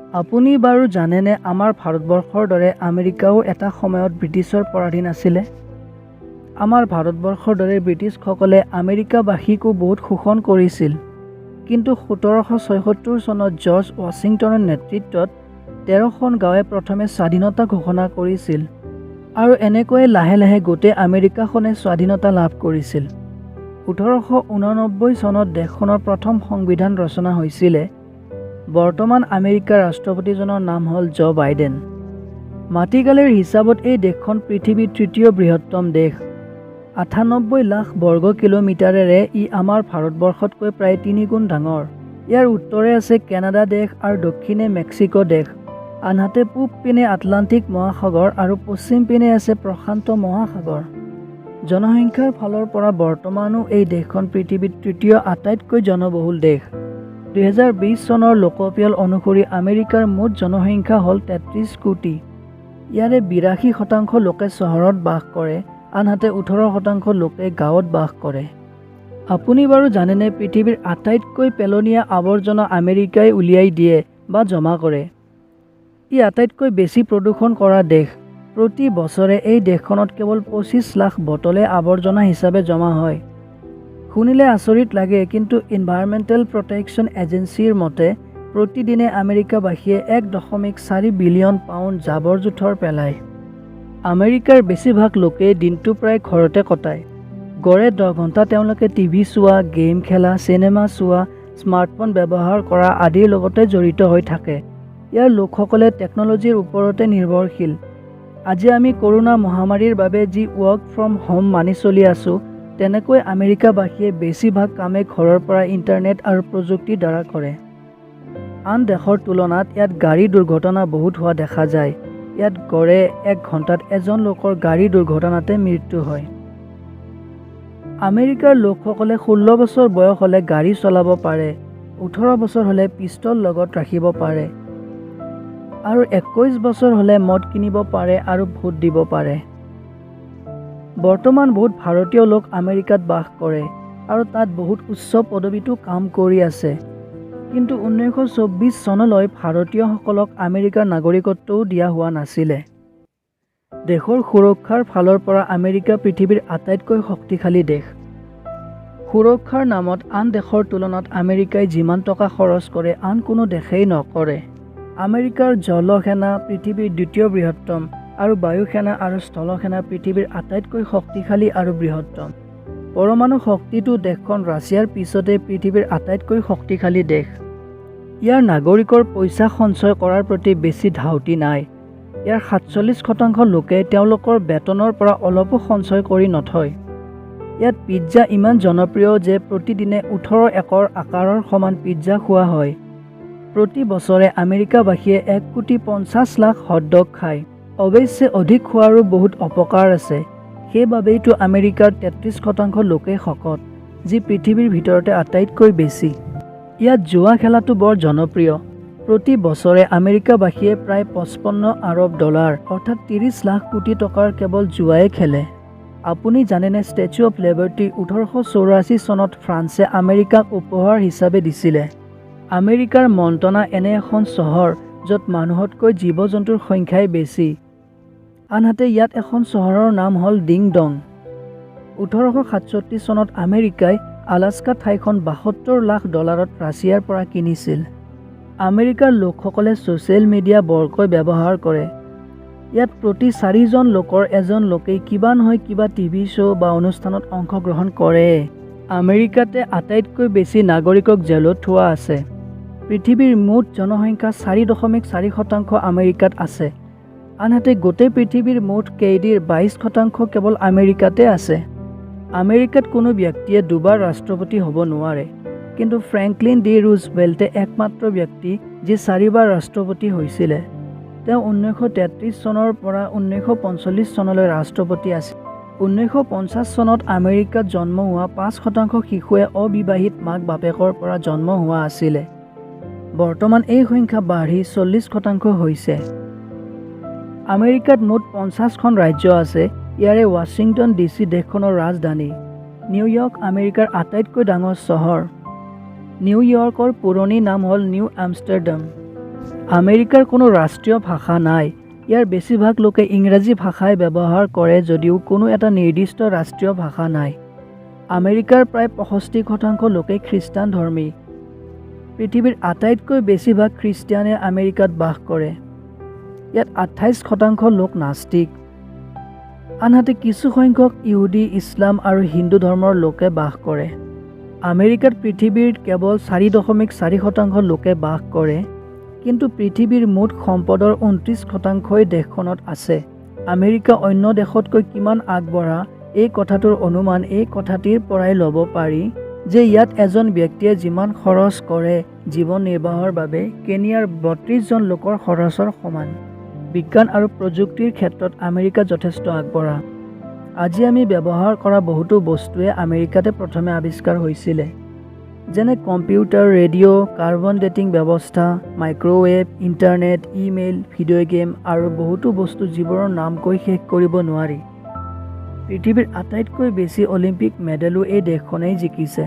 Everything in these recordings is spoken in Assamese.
আপুনি বাৰু জানেনে আমাৰ ভাৰতবৰ্ষৰ দৰে আমেৰিকাও এটা সময়ত ব্ৰিটিছৰ পৰাধীন আছিলে। আমাৰ ভাৰতবৰ্ষৰ দৰে ব্ৰিটিছসকলে আমেৰিকাবাসীকো বহুত শোষণ কৰিছিল। কিন্তু 1776 চনত জৰ্জ ৱাশ্বিংটনৰ নেতৃত্বত 13খন গাঁৱে প্ৰথমে স্বাধীনতা ঘোষণা কৰিছিল আৰু এনেকৈয়ে লাহে লাহে গোটেই আমেৰিকাখনে স্বাধীনতা লাভ কৰিছিল। 1889 চনত দেশখনৰ প্ৰথম সংবিধান ৰচনা হৈছিলে। বৰ্তমান আমেৰিকাৰ ৰাষ্ট্ৰপতিজনৰ নাম হ'ল জ' বাইডেন। মাটিকালিৰ হিচাপত এই দেশখন পৃথিৱীৰ তৃতীয় বৃহত্তম দেশ। 98 লাখ বৰ্গ কিলোমিটাৰেৰে ই আমাৰ ভাৰতবৰ্ষতকৈ প্ৰায় 3 গুণ ডাঙৰ। ইয়াৰ উত্তৰে আছে কানাডা দেশ আৰু দক্ষিণে মেক্সিকো দেশ। আনহাতে পূব পিনে আটলাণ্টিক মহাসাগৰ আৰু পশ্চিম পিনে আছে প্ৰশান্ত মহাসাগৰ। জনসংখ্যাৰ ফালৰ পৰা বৰ্তমানো এই দেশখন পৃথিৱীৰ তৃতীয় আটাইতকৈ জনবহুল দেশ। 2020 চনৰ লোকপিয়ল অনুসৰি আমেৰিকাৰ মুঠ জনসংখ্যা হ'ল 33 কোটি। ইয়াৰে 82% লোকে চহৰত বাস কৰে, আনহাতে 18% লোকে গাঁৱত বাস কৰে। আপুনি বাৰু জানেনে পৃথিৱীৰ আটাইতকৈ পেলনীয়া আৱৰ্জনা আমেৰিকাই উলিয়াই দিয়ে বা জমা কৰে। ই আটাইতকৈ বেছি প্ৰদূষণ কৰা দেশ। প্ৰতি বছৰে এই দেশখনত কেৱল 25 লাখ বটলে আৱৰ্জনা হিচাপে জমা হয়। শুনিলে আচৰিত লাগে, কিন্তু এনভাইৰনমেণ্টেল প্ৰটেকশ্যন এজেন্সিৰ মতে প্ৰতিদিনে আমেৰিকাবাসীয়ে 1.4 বিলিয়ন পাউণ্ড জাবৰ-জোথৰ পেলায়। আমেৰিকাৰ বেছিভাগ লোকে দিনটো প্ৰায় ঘৰতে কটায়। গড়ে 10 ঘণ্টা তেওঁলোকে টিভি চোৱা, গেম খেলা, চিনেমা চোৱা, স্মাৰ্টফোন ব্যৱহাৰ কৰা আদিৰ লগতে জড়িত হৈ থাকে। ইয়াৰ লোকসকলে টেকন'লজিৰ ওপৰতে নিৰ্ভৰশীল। আজি আমি কৰোনা মহামাৰীৰ বাবে যি ৱৰ্ক ফ্ৰম হোম মানি চলি আছোঁ, তেনেকৈ আমেৰিকাবাসীয়ে বেছিভাগ কামে ঘৰৰ পৰা ইণ্টাৰনেট আৰু প্ৰযুক্তিৰ দ্বাৰা কৰে। আন দেশৰ তুলনাত ইয়াত গাড়ী দুৰ্ঘটনা বহুত হোৱা দেখা যায়। ইয়াত গড়ে 1 ঘণ্টাত এজন লোকৰ গাড়ী দুৰ্ঘটনাতে মৃত্যু হয়। আমেৰিকাৰ লোকসকলে 16 বছৰ বয়স হ'লে গাড়ী চলাব পাৰে, 18 বছৰ হ'লে পিষ্টল লগত ৰাখিব পাৰে আৰু 21 বছৰ হ'লে মদ কিনিব পাৰে আৰু ভোট দিব পাৰে। বৰ্তমান বহুত ভাৰতীয় লোক আমেৰিকাত বাস কৰে আৰু তাত বহুত উচ্চ পদবীতো কাম কৰি আছে। কিন্তু 1924 চনলৈ ভাৰতীয়সকলক আমেৰিকাৰ নাগৰিকত্বও দিয়া হোৱা নাছিলে। দেশৰ সুৰক্ষাৰ ফালৰ পৰা আমেৰিকা পৃথিৱীৰ আটাইতকৈ শক্তিশালী দেশ। সুৰক্ষাৰ নামত আন দেশৰ তুলনাত আমেৰিকাই যিমান টকা খৰচ কৰে আন কোনো দেশেই নকৰে। আমেৰিকাৰ জলসেনা পৃথিৱীৰ দ্বিতীয় বৃহত্তম আৰু বায়ুসেনা আৰু স্থলসেনা পৃথিৱীৰ আটাইতকৈ শক্তিশালী আৰু বৃহত্তম। পৰমাণু শক্তিটো দেশখন ৰাছিয়াৰ পিছতে পৃথিৱীৰ আটাইতকৈ শক্তিশালী দেশ। ইয়াৰ নাগৰিকৰ পইচা সঞ্চয় কৰাৰ প্ৰতি বেছি ধাউতি নাই। ইয়াৰ 47% লোকে তেওঁলোকৰ বেতনৰ পৰা অলপো সঞ্চয় কৰি নথয়। ইয়াত পিজ্জা ইমান জনপ্ৰিয় যে প্ৰতিদিনে 18 একৰ আকাৰৰ সমান পিজ্জা খোৱা হয়। প্ৰতি বছৰে আমেৰিকাবাসীয়ে 1,50,00,000 হটডগ খায়। অৱশ্যে অধিক খোৱাৰো বহুত অপকাৰ আছে। সেইবাবেইতো আমেৰিকাৰ 33% লোকেই শকত, যি পৃথিৱীৰ ভিতৰতে আটাইতকৈ বেছি। ইয়াত জুৱা খেলাটো বৰ জনপ্ৰিয়। প্ৰতি বছৰে আমেৰিকাবাসীয়ে প্ৰায় 55 আৰব ডলাৰ অৰ্থাৎ 30 লাখ কোটি টকাৰ কেৱল জুৱাই খেলে। আপুনি জানেনে ষ্টেচু অৱ লিবাৰ্টি 1884 চনত ফ্ৰান্সে আমেৰিকাক উপহাৰ হিচাপে দিছিলে। আমেৰিকাৰ মণ্টানা এনে এখন চহৰ য'ত মানুহতকৈ জীৱ-জন্তুৰ সংখ্যাই বেছি। আনহাতে ইয়াত এখন চহৰৰ নাম হ'ল ডিং ডং। 1867 চনত আমেৰিকাই আলাস্কা ঠাইখন 72 লাখ ডলাৰত ৰাছিয়াৰ পৰা কিনিছিল। আমেৰিকাৰ লোকসকলে ছ'চিয়েল মিডিয়া বৰকৈ ব্যৱহাৰ কৰে। ইয়াত প্ৰতি 4 জন লোকৰ এজন লোকেই কিবা নহয় কিবা টিভি শ্ব' বা অনুষ্ঠানত অংশগ্ৰহণ কৰে। আমেৰিকাতে আটাইতকৈ বেছি নাগৰিকক জেলত থোৱা আছে। পৃথিৱীৰ মুঠ জনসংখ্যাৰ 4.4% আমেৰিকাত আছে। আনহাতে গোটেই পৃথিৱীৰ মুঠ কেইদিৰ 22% কেৱল আমেৰিকাতে আছে। আমেৰিকাত কোনো ব্যক্তিয়ে দুবাৰ ৰাষ্ট্ৰপতি হ'ব নোৱাৰে, কিন্তু ফ্ৰেংকলিন ডি ৰুজভেল্টে একমাত্ৰ ব্যক্তি যি 4 বাৰ ৰাষ্ট্ৰপতি হৈছিলে। তেওঁ 1933 চনৰ পৰা 1945 চনলৈ ৰাষ্ট্ৰপতি আছিল। 1950 চনত আমেৰিকাত জন্ম হোৱা 5% শিশুৱে অবিবাহিত মাক বাপেকৰ পৰা জন্ম হোৱা আছিলে। বৰ্তমান এই সংখ্যা বাঢ়ি 40% হৈছে। আমেৰিকাত মুঠ 50খন ৰাজ্য আছে। ইয়াৰে ৱাশ্বিংটন DC দেশখনৰ ৰাজধানী। নিউয়ৰ্ক আমেৰিকাৰ আটাইতকৈ ডাঙৰ চহৰ। নিউয়ৰ্কৰ পুৰণি নাম হ'ল নিউ আমষ্টাৰডাম। আমেৰিকাৰ কোনো ৰাষ্ট্ৰীয় ভাষা নাই। ইয়াৰ বেছিভাগ লোকে ইংৰাজী ভাষাই ব্যৱহাৰ কৰে যদিও কোনো এটা নিৰ্দিষ্ট ৰাষ্ট্ৰীয় ভাষা নাই। আমেৰিকাৰ প্ৰায় 65% লোকেই খ্ৰীষ্টান ধৰ্মী। পৃথিৱীৰ আটাইতকৈ বেছিভাগ খ্ৰীষ্টিয়ানে আমেৰিকাত বাস কৰে। ইয়াত 28% লোক নাস্তিক। আনহাতে কিছু সংখ্যক ইহুদী, ইছলাম আৰু হিন্দু ধৰ্মৰ লোকে বাস কৰে। আমেৰিকাত পৃথিৱীৰ কেৱল 4.4% লোকে বাস কৰে, কিন্তু পৃথিৱীৰ মুঠ সম্পদৰ 29%ই দেশখনত আছে। আমেৰিকা অন্য দেশতকৈ কিমান আগবঢ়া এই কথাটোৰ অনুমান এই কথাটিৰ পৰাই ল'ব পাৰি যে ইয়াত এজন ব্যক্তিয়ে যিমান খৰচ কৰে জীৱন নিৰ্বাহৰ বাবে কেনিয়াৰ 32 জন লোকৰ খৰচৰ সমান। বিজ্ঞান আৰু প্ৰযুক্তিৰ ক্ষেত্ৰত আমেৰিকা যথেষ্ট আগবঢ়া। আজি আমি ব্যৱহাৰ কৰা বহুতো বস্তুৱে আমেৰিকাতে প্ৰথমে আৱিষ্কাৰ হৈছিলে, যেনে কম্পিউটাৰ, ৰেডিঅ', কাৰ্বন ডেটিং ব্যৱস্থা, microwave, internet, email, video' game আৰু বহুতো বস্তু যিবোৰৰ নাম কৈ শেষ কৰিব নোৱাৰি। পৃথিৱীৰ আটাইতকৈ বেছি অলিম্পিক মেডেলো এই দেশখনেই জিকিছে।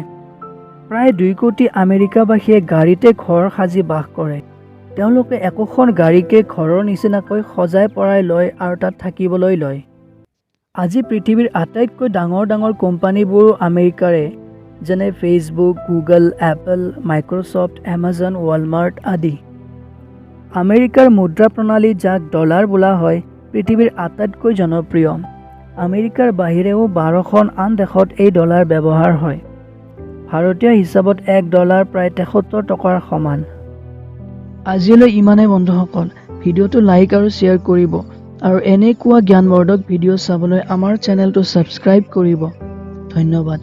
প্ৰায় 2 কোটি আমেৰিকাবাসীয়ে গাড়ীতে ঘৰ সাজি বাস কৰে। তেওঁলোকে একোখন গাড়ীকে ঘৰৰ নিচিনাকৈ সজাই পৰাই লয় আৰু তাত থাকিবলৈ লয়। আজি পৃথিৱীৰ আটাইতকৈ ডাঙৰ কোম্পানীবোৰো আমেৰিকাৰে, যেনে Facebook, Google, Apple, Microsoft, Amazon, Walmart আদি। আমেৰিকাৰ মুদ্ৰা প্ৰণালী, যাক ডলাৰ বোলা হয়, পৃথিৱীৰ আটাইতকৈ জনপ্ৰিয়। আমেৰিকাৰ বাহিৰেও 12খন আন দেশত এই ডলাৰ ব্যৱহাৰ হয়। ভাৰতীয় হিচাপত $1 প্ৰায় 73 টকাৰ সমান। আজিলৈ ইমানেই বন্ধুসকল। ভিডিঅ'টো লাইক আৰু শ্বেয়াৰ কৰিব আৰু এনেকুৱা জ্ঞানবৰ্ধক ভিডিঅ' চাবলৈ আমাৰ চেনেলটো ছাবস্ক্ৰাইব কৰিব। ধন্যবাদ।